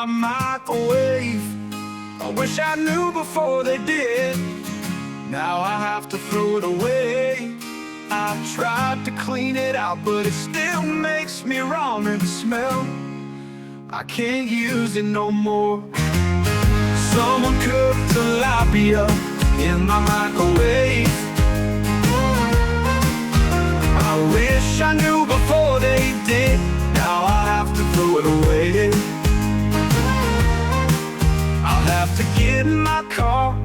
my microwave. I wish I knew before they did. Now I have to throw it away. I tried to clean it out, but it still makes me ramen smell. I can't use it no more. Someone cooked tilapia in my microwave. I wish I knew before they did. Now I have to throw it away. I'll have to get in my car,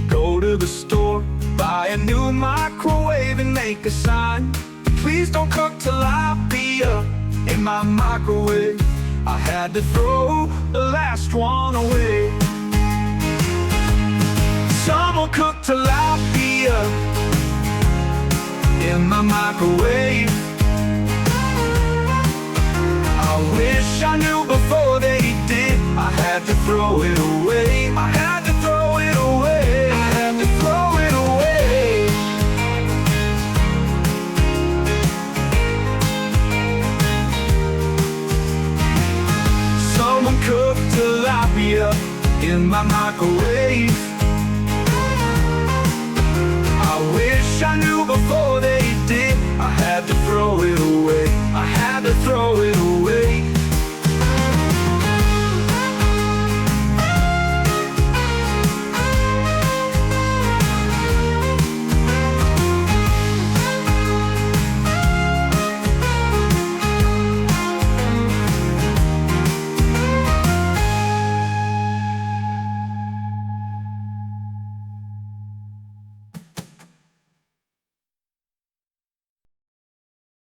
go to the store, buy a new microwave and make a sign. Please don't cook tilapia in my microwave. I had to throw the last one away. Someone cooked tilapia in my microwave. I wish I knew before they did. I had to throw it away. I had to throw it away. I had to throw it away. Someone cooked tilapia in my microwave.